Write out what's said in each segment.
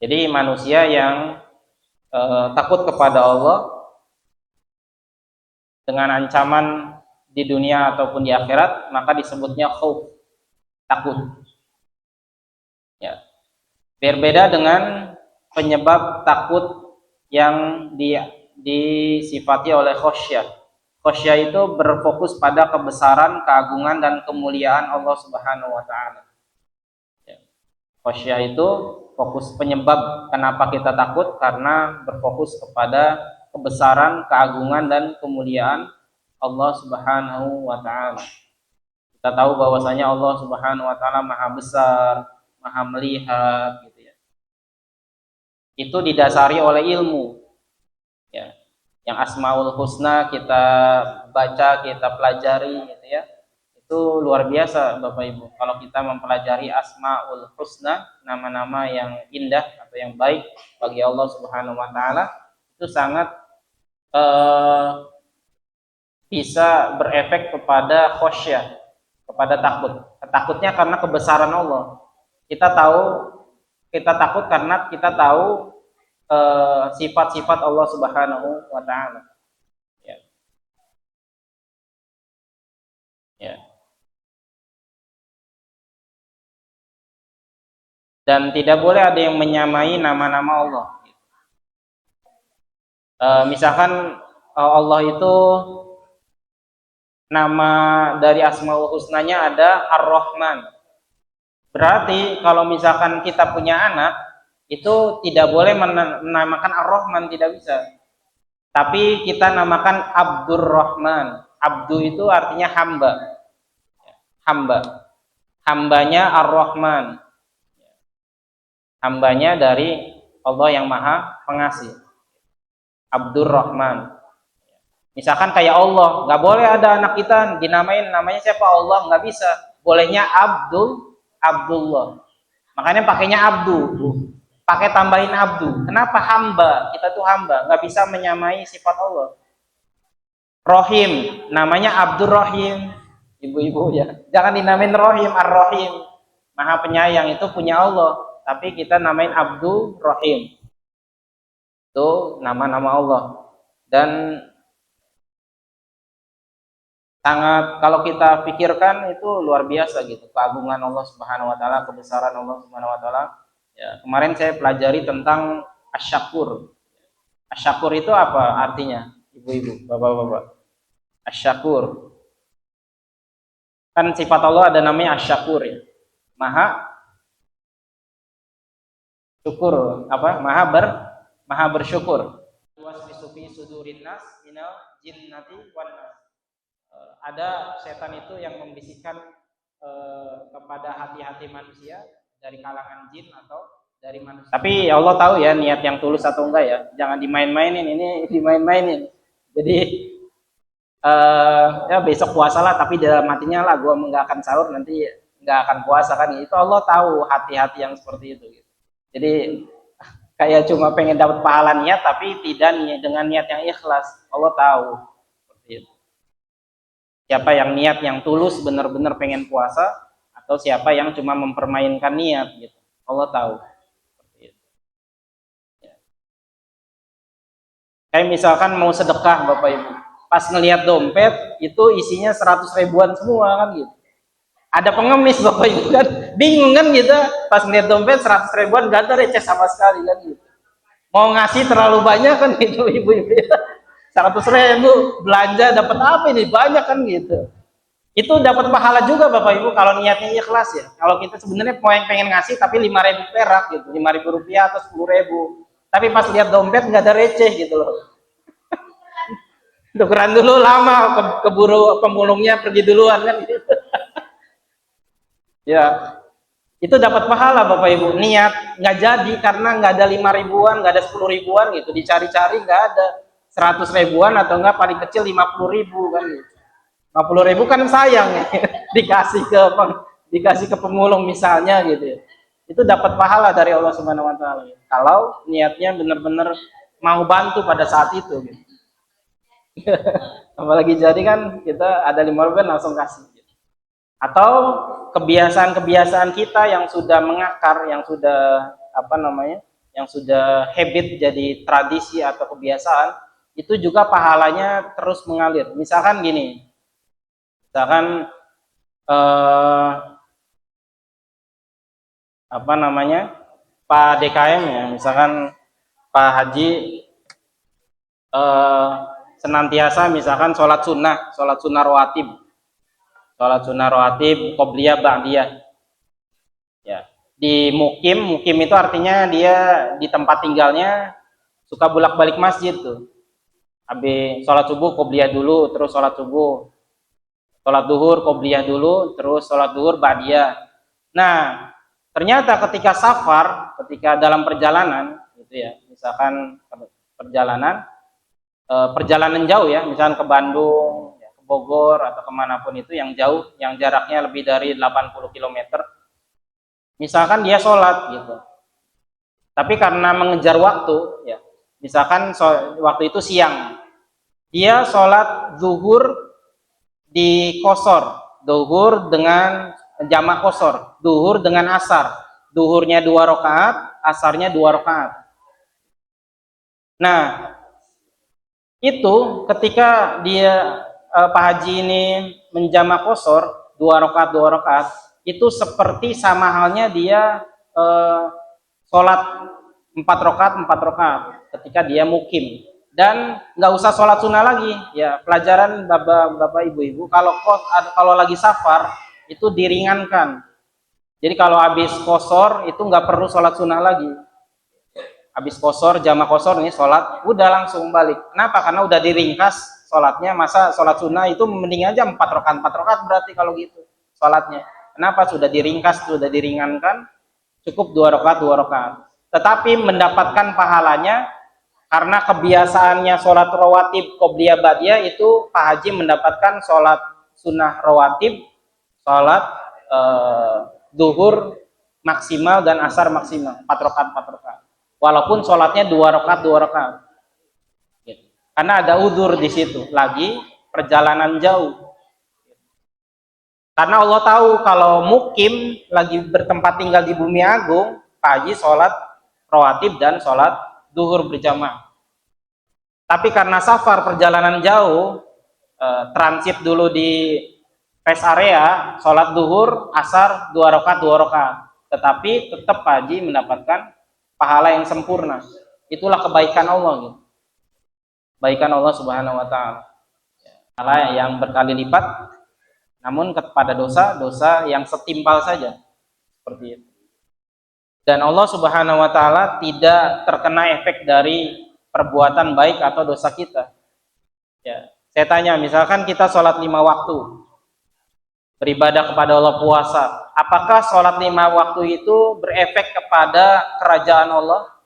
Jadi manusia yang takut kepada Allah dengan ancaman di dunia ataupun di akhirat, maka disebutnya khauf, takut. Ya. Berbeda dengan penyebab takut yang disifati oleh khosyah. Khosyah itu berfokus pada kebesaran, keagungan dan kemuliaan Allah Subhanahu wa taala. Ya. Khosyah itu fokus penyebab kenapa kita takut, karena berfokus kepada kebesaran, keagungan dan kemuliaan Allah Subhanahu wa taala. Kita tahu bahwasanya Allah Subhanahu wa taala Maha besar, Maha melihat gitu ya. Itu didasari oleh ilmu. Ya. Yang Asmaul Husna kita baca, kita pelajari gitu ya. Itu luar biasa Bapak Ibu. Kalau kita mempelajari Asmaul Husna, nama-nama yang indah atau yang baik bagi Allah Subhanahu wa taala, itu sangat bisa berefek kepada khosyah, kepada takut. Takutnya karena kebesaran Allah. Kita takut karena kita tahu sifat-sifat Allah Subhanahu wa taala. Ya. Ya. Dan tidak boleh ada yang menyamai nama-nama Allah. Misalkan Allah itu nama dari Asmaul Husnanya ada Ar-Rahman. Berarti kalau misalkan kita punya anak, itu tidak boleh menamakan Ar-Rahman, tidak bisa. Tapi kita namakan Abdurrahman. Abdu itu artinya hamba. Hamba. Hambanya Ar-Rahman. Hambanya dari Allah yang Maha Pengasih. Abdurrahman. Misalkan kayak Allah, nggak boleh ada anak kita dinamain namanya siapa, Allah, nggak bisa. Bolehnya Abdullah. Makanya pakainya Abdu, pakai tambahin Abdu. Kenapa? Hamba, kita tuh hamba, nggak bisa menyamai sifat Allah. Rohim, namanya Abdurrahim. Ibu-ibu ya, jangan dinamain Rohim, Ar-Rohim. Maha penyayang itu punya Allah, tapi kita namain Abdurrahim. Itu nama-nama Allah. Dan sangat, kalau kita pikirkan itu luar biasa gitu, keagungan Allah Subhanahu wa taala, kebesaran Allah Subhanahu wa taala. Ya, kemarin saya pelajari tentang asyakur. Asyakur itu apa artinya? Ibu-ibu, bapak-bapak. Asyakur. Kan sifat Allah ada namanya asyakur ya. Maha syukur, apa? Maha bersyukur. Wasfisufi sudurin nas minal jinnati wan nas. Ada setan itu yang membisikkan kepada hati-hati manusia dari kalangan jin atau dari manusia. Tapi Allah tahu ya niat yang tulus atau enggak ya. Jangan dimain-mainin, ini dimain-mainin. Jadi ya besok puasa lah, tapi dalam hatinya lah gue nggak akan sahur, nanti nggak akan puasa kan. Itu Allah tahu hati-hati yang seperti itu. Gitu. Jadi kayak cuma pengen dapat pahala niat, tapi tidak dengan niat yang ikhlas. Allah tahu seperti itu. Siapa yang niat yang tulus benar-benar pengen puasa, atau siapa yang cuma mempermainkan niat gitu. Allah tahu. Seperti itu. Ya. Kayak misalkan mau sedekah Bapak Ibu, pas ngelihat dompet itu isinya 100 ribuan semua kan gitu. Ada pengemis Bapak Ibu kan, bingung kan gitu, pas ngelihat dompet 100 ribuan gak ada receh sama sekali kan gitu. Mau ngasih terlalu banyak kan gitu ibu-ibu. 100 ribu belanja dapat apa ini, banyak kan gitu. Itu dapat pahala juga Bapak Ibu kalau niatnya ikhlas ya. Kalau kita sebenarnya pengen ngasih tapi 5.000 perak gitu, 5.000 rupiah atau 10.000. Tapi pas lihat dompet nggak ada receh gitu loh. Tukeran dulu lama, keburu pemulungnya pergi duluan kan gitu. Ya, itu dapat pahala Bapak Ibu. Niat nggak jadi karena nggak ada 5 ribuan, nggak ada 10 ribuan gitu, dicari-cari nggak ada. 100 ribuan atau enggak paling kecil 50.000 kan gitu. 50.000 kan sayang ya. dikasih ke pemulung misalnya gitu ya. Itu dapat pahala dari Allah Subhanahu wa taala ya. Kalau niatnya benar-benar mau bantu pada saat itu gitu. Apalagi jadi kan kita ada 5 ribuan langsung kasih gitu. Atau kebiasaan-kebiasaan kita yang sudah mengakar, yang sudah apa namanya? yang sudah habit jadi tradisi atau kebiasaan, itu juga pahalanya terus mengalir. Misalkan gini, misalkan apa namanya, Pak DKM ya, misalkan Pak Haji senantiasa misalkan sholat sunnah rawatib, qobliyah, ba'diyah. Ya, di mukim itu artinya dia di tempat tinggalnya suka bolak-balik masjid tuh. Habis sholat subuh qobliyah dulu, terus sholat subuh, sholat duhur qobliyah dulu, terus sholat duhur ba'diyah. Nah, ternyata ketika safar, ketika dalam perjalanan gitu ya, misalkan perjalanan jauh ya, misalkan ke Bandung, ya, ke Bogor atau kemanapun itu yang jauh, yang jaraknya lebih dari 80 km, misalkan dia sholat gitu, tapi karena mengejar waktu ya, misalkan waktu itu siang, dia sholat zuhur di qashar, zuhur dengan jamak qashar, zuhur dengan asar, zuhurnya 2 rakaat, asarnya 2 rakaat. Nah, itu ketika dia Pak Haji ini menjamak qashar 2 rakaat, itu seperti sama halnya dia sholat 4 rakaat ketika dia mukim, dan nggak usah sholat sunnah lagi ya. Pelajaran bapak ibu-ibu, kalau lagi safar itu diringankan. Jadi kalau habis qashar itu nggak perlu sholat sunnah lagi. Habis qashar, jamak qashar nih sholat, udah langsung balik. Kenapa? Karena udah diringkas sholatnya. Masa sholat sunnah itu mending aja 4 rakaat berarti kalau gitu sholatnya. Kenapa? Sudah diringkas, sudah diringankan, cukup 2 rakaat. Tetapi mendapatkan pahalanya karena kebiasaannya sholat rawatib qobliyah ba'diyah, itu Pak Haji mendapatkan sholat sunnah rawatib, sholat duhur maksimal dan asar maksimal 4 rakaat. Walaupun sholatnya 2 rakaat. Gitu. Karena ada udzur di situ, lagi perjalanan jauh. Karena Allah tahu kalau mukim lagi bertempat tinggal di Bumi Agung, Pak Haji sholat rawatib dan sholat duhur berjamaah. Tapi karena safar perjalanan jauh, transit dulu di rest area, sholat duhur, asar 2 rakaat. Tetapi tetap Pak Haji mendapatkan pahala yang sempurna. Itulah kebaikan Allah gitu. Kebaikan Allah Subhanahu wa taala. Pahala yang berkali lipat, namun kepada dosa yang setimpal saja. Seperti itu. Dan Allah Subhanahu wa taala tidak terkena efek dari perbuatan baik atau dosa kita. Ya, saya tanya, misalkan kita sholat 5 waktu, beribadah kepada Allah, puasa, apakah sholat 5 waktu itu berefek kepada kerajaan Allah?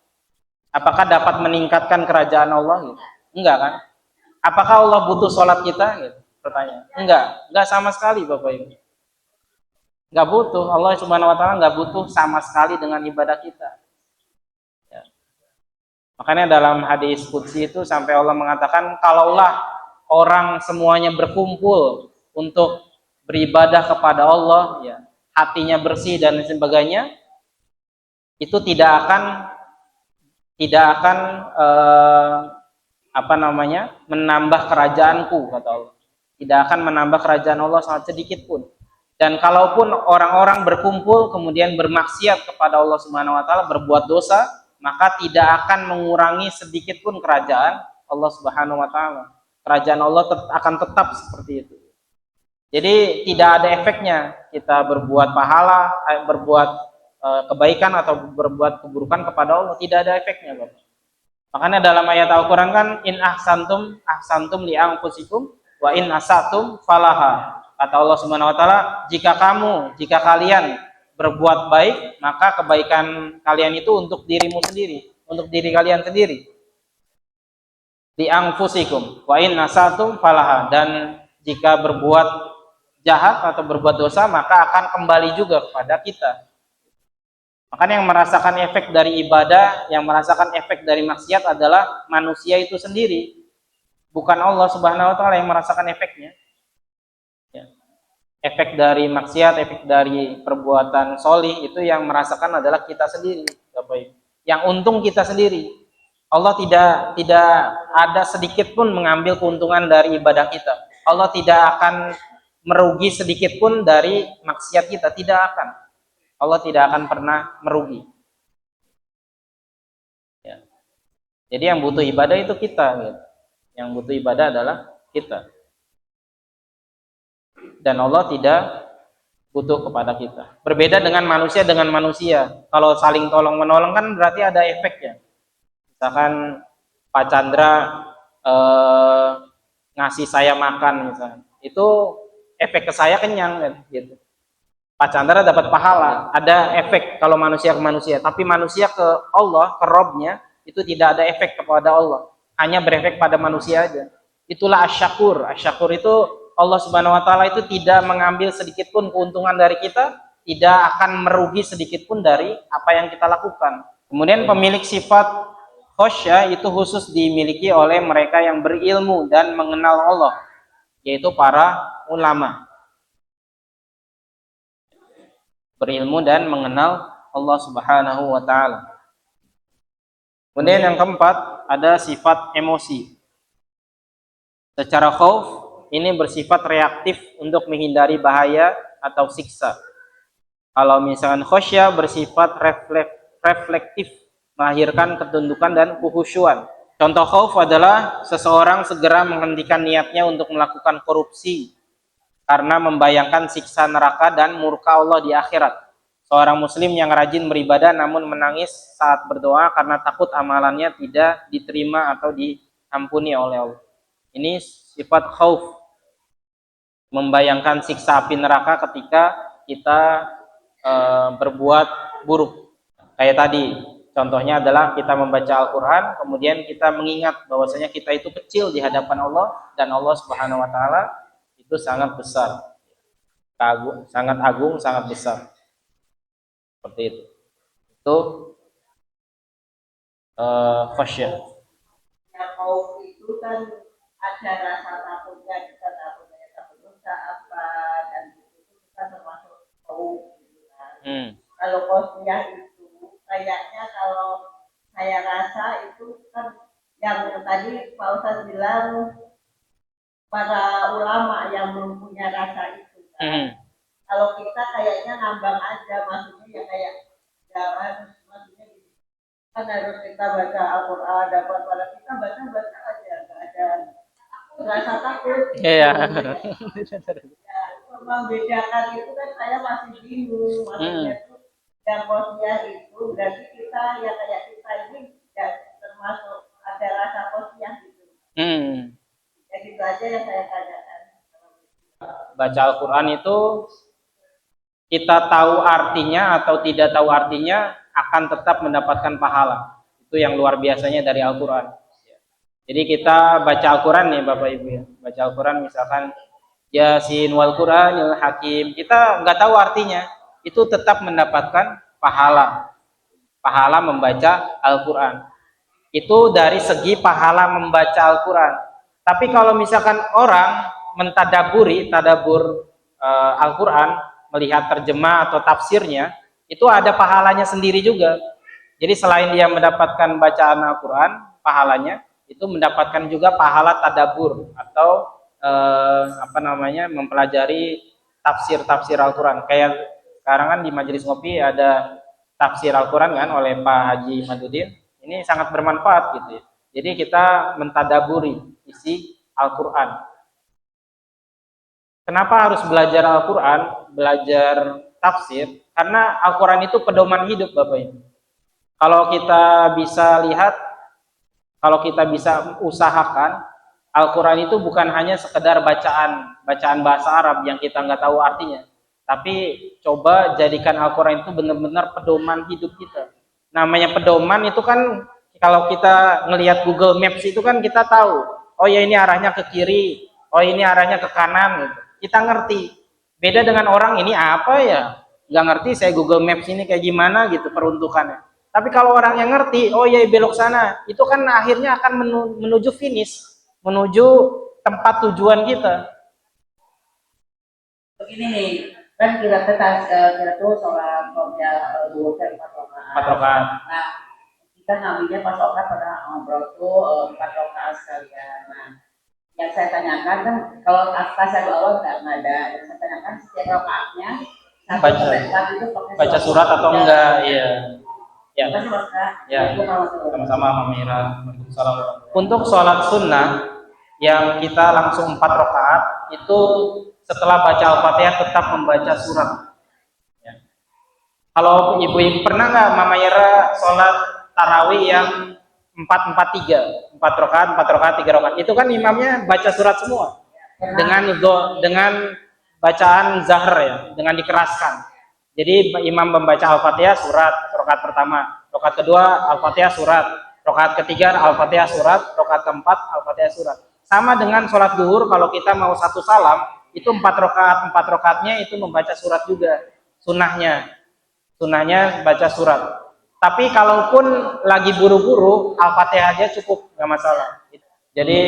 Apakah dapat meningkatkan kerajaan Allah? Gitu? Enggak kan? Apakah Allah butuh sholat kita? Gitu, pertanyaan. Enggak sama sekali Bapak Ibu. Enggak butuh. Allah Subhanahu wa taala enggak butuh sama sekali dengan ibadah kita. Ya. Makanya dalam hadis qudsi itu sampai Allah mengatakan, kalaulah orang semuanya berkumpul untuk beribadah kepada Allah, ya, hatinya bersih dan sebagainya, itu tidak akan menambah kerajaanku, kata Allah. Tidak akan menambah kerajaan Allah sangat sedikit pun. Dan kalaupun orang-orang berkumpul kemudian bermaksiat kepada Allah Subhanahu wa taala, berbuat dosa, maka tidak akan mengurangi sedikit pun kerajaan Allah Subhanahu wa taala. Kerajaan Allah akan tetap seperti itu. Jadi tidak ada efeknya kita berbuat pahala, berbuat kebaikan atau berbuat keburukan kepada Allah, tidak ada efeknya, Bapak. Makanya dalam ayat Al-Qur'an kan, in ahsantum li anfusikum wa in asatum falaha. Kata Allah Subhanahu wa taala, jika kalian berbuat baik, maka kebaikan kalian itu untuk dirimu sendiri, untuk diri kalian sendiri. Li anfusikum wa in asatum falaha. Dan jika berbuat jahat atau berbuat dosa, maka akan kembali juga kepada kita. Makanya yang merasakan efek dari ibadah, yang merasakan efek dari maksiat adalah manusia itu sendiri, bukan Allah Subhanahu wa taala yang merasakan efeknya. Ya. Efek dari maksiat, efek dari perbuatan sholih itu yang merasakan adalah kita sendiri, Bapak Ibu. Yang untung kita sendiri. Allah tidak ada sedikit pun mengambil keuntungan dari ibadah kita. Allah tidak akan merugi sedikit pun dari maksiat kita, tidak akan. Allah tidak akan pernah merugi. Ya. Jadi yang butuh ibadah itu kita, gitu. Yang butuh ibadah adalah kita. Dan Allah tidak butuh kepada kita. Berbeda dengan manusia. Kalau saling tolong menolong kan berarti ada efeknya. Misalkan Pak Chandra ngasih saya makan misalnya, itu efek ke saya kenyang kan, gitu. Pak Chandra dapat pahala, ada efek kalau manusia ke manusia, tapi manusia ke Allah, ke Robnya, itu tidak ada efek kepada Allah, hanya berefek pada manusia aja. Itulah asyakur. Asyakur itu Allah Subhanahu Wa Taala itu tidak mengambil sedikit pun keuntungan dari kita, tidak akan merugi sedikit pun dari apa yang kita lakukan. Kemudian pemilik sifat khosyah itu khusus dimiliki oleh mereka yang berilmu dan mengenal Allah, yaitu para ulama. Berilmu dan mengenal Allah Subhanahu wa taala. Kemudian yang keempat, ada sifat emosi. Secara khauf ini bersifat reaktif untuk menghindari bahaya atau siksa. Kalau misalkan khosyah bersifat reflektif, melahirkan ketundukan dan kekhusyuan. Contoh khauf adalah seseorang segera menghentikan niatnya untuk melakukan korupsi karena membayangkan siksa neraka dan murka Allah di akhirat. Seorang muslim yang rajin beribadah namun menangis saat berdoa karena takut amalannya tidak diterima atau diampuni oleh Allah. Ini sifat khauf, membayangkan siksa api neraka ketika kita berbuat buruk. Kayak tadi, contohnya adalah kita membaca Al-Quran, kemudian kita mengingat bahwasanya kita itu kecil di hadapan Allah, dan Allah Subhanahu Wa Taala itu sangat besar, sangat agung, sangat besar. Seperti itu. Itu khasyah. Ya, khauf itu kan ada rasa takutnya, kita takutnya takut dosa apa, dan itu kan termasuk khauf. Kalau khasyah itu kayaknya kalau saya rasa itu kan yang tadi Pak Ustadz bilang para ulama yang belum punya rasa itu kan. Kalau kita kayaknya ngambang aja, maksudnya ya kayak jangan, maksudnya kan harus kita baca Al-Quran, dapat pada kita baca aja, nggak ada rasa takut. Iya. Ya, membedakan itu kan saya masih bingung, maksudnya itu yang kosiah itu berarti kita ya kayak kita ini ya termasuk ada rasa kosiah gitu. Ya gitu aja yang saya tanyakan. Baca Al-Quran itu kita tahu artinya atau tidak tahu artinya akan tetap mendapatkan pahala. Itu yang luar biasanya dari Al-Quran. Jadi kita baca Al-Quran nih Bapak Ibu ya, baca Al-Quran misalkan Yasin wal Quranil Hakim, kita nggak tahu artinya, itu tetap mendapatkan pahala membaca Al-Quran. Itu dari segi pahala membaca Al-Quran. Tapi kalau misalkan orang tadabur Al-Quran, melihat terjemah atau tafsirnya, itu ada pahalanya sendiri juga. Jadi selain dia mendapatkan bacaan Al-Quran, pahalanya, itu mendapatkan juga pahala tadabur atau mempelajari tafsir Al-Quran. Kayak sekarang kan di Majelis Ngopi ada tafsir Al-Quran kan oleh Pak Haji Madudin. Ini sangat bermanfaat gitu ya. Jadi kita mentadaburi isi Al-Quran. Kenapa harus belajar Al-Quran, belajar tafsir? Karena Al-Quran itu pedoman hidup Bapak Ibu. Kalau kita bisa lihat, kalau kita bisa usahakan, Al-Quran itu bukan hanya sekedar bacaan bahasa Arab yang kita nggak tahu artinya. Tapi coba jadikan Al-Quran itu benar-benar pedoman hidup kita. Namanya pedoman itu kan kalau kita ngelihat Google Maps itu kan kita tahu, oh ya ini arahnya ke kiri, oh ini arahnya ke kanan gitu. Kita ngerti. Beda dengan orang ini apa ya? Nggak ngerti saya Google Maps ini kayak gimana gitu peruntukannya. Tapi kalau orang yang ngerti, oh ya belok sana, itu kan akhirnya akan menuju finish, menuju tempat tujuan kita. Begini nih, kan kita tuh sholat 4 rakaat. Empat rakaat. Nah, kita ngambilnya pas okat pada ngobrol tuh 4 rakaat sekalian. Nah, yang saya tanyakan kan kalau tasyahud awal nggak ada. Yang saya tanyakan setiap rakaatnya satu itu baca surat atau enggak? Iya. Ya. Terima kasih, Kak. Ya. Sama-sama, Mama Ira. Waalaikumsalam. Untuk sholat sunnah yang kita langsung 4 rakaat itu setelah baca Al-Fatihah tetap membaca surat. Ya. Kalau ibu pernah nggak Mama Ira sholat tarawih yang 4-4-3, 4 rakaat, 4 rakaat, 3 rakaat, itu kan imamnya baca surat semua dengan bacaan zahr ya, dengan dikeraskan. Jadi imam membaca Al-Fatihah surat rakaat pertama, rakaat kedua Al-Fatihah surat, rakaat ketiga Al-Fatihah surat, rakaat keempat Al-Fatihah surat. Sama dengan sholat duhur, kalau kita mau satu salam itu 4 rakaatnya itu membaca surat juga, sunnahnya baca surat. Tapi kalaupun lagi buru-buru, Al-Fatihah aja cukup, nggak masalah. Jadi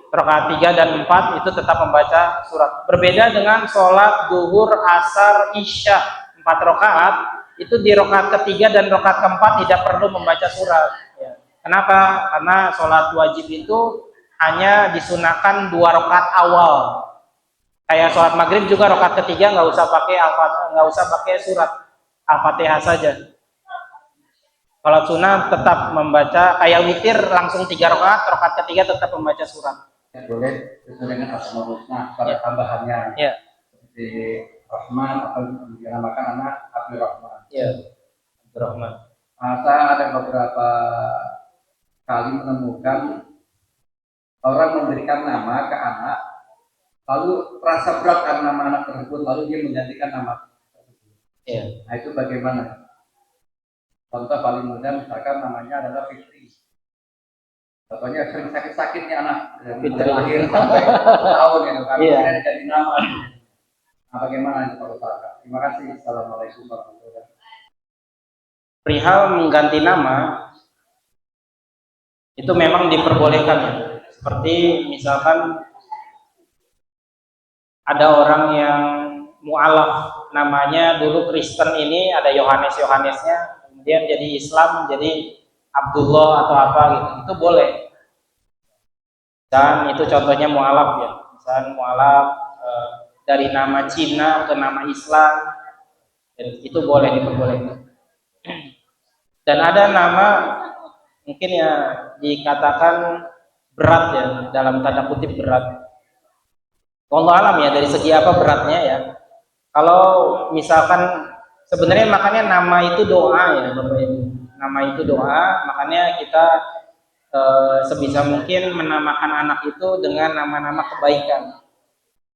rakaat 3 dan 4 itu tetap membaca surat. Berbeda dengan sholat duhur, asar, isya 4 rakaat, itu di rakaat ketiga dan rakaat keempat tidak perlu membaca surat. Ya. Kenapa? Karena sholat wajib itu hanya disunahkan 2 rakaat awal. Kayak sholat maghrib juga rakaat ketiga nggak usah pakai surat, Al-Fatihah saja. Kalau sunnah tetap membaca kayak witir langsung 3 rakaat, rakaat ketiga tetap membaca surat. Ya, boleh sesuai dengan asmaul husna pada tambahannya. Ya. Seperti Rahman atau dinamakan anak Abdul Rahman. Ya. Abdul Rahman. Saya ada beberapa kali menemukan orang memberikan nama ke anak, lalu rasa berat karena nama anak tersebut, lalu dia menggantikan nama tersebut. Ya. Nah itu bagaimana? Contoh paling mudah misalkan namanya adalah Fitri. Contohnya sering sakit-sakitnya anak dari lahir sampai tahun gitu kan. Kemudian jadi nama. Nah bagaimana itu Pak Ustaz? Terima kasih. Assalamualaikum warahmatullahi wabarakatuh. Perihal mengganti nama itu memang diperbolehkan ya. Seperti misalkan ada orang yang mu'alaf, namanya dulu Kristen ini ada Yohanesnya, kemudian jadi Islam jadi Abdullah atau apa gitu, itu boleh. Dan itu contohnya mu'alaf ya, misalnya mu'alaf dari nama Cina ke nama Islam, itu boleh, diperbolehkan. Dan ada nama mungkin ya dikatakan berat ya, dalam tanda kutip berat. Wallahu alam ya, dari segi apa beratnya ya. Kalau misalkan sebenarnya makanya nama itu doa ya Bapak Ibu. Nama itu doa, makanya kita sebisa mungkin menamakan anak itu dengan nama-nama kebaikan.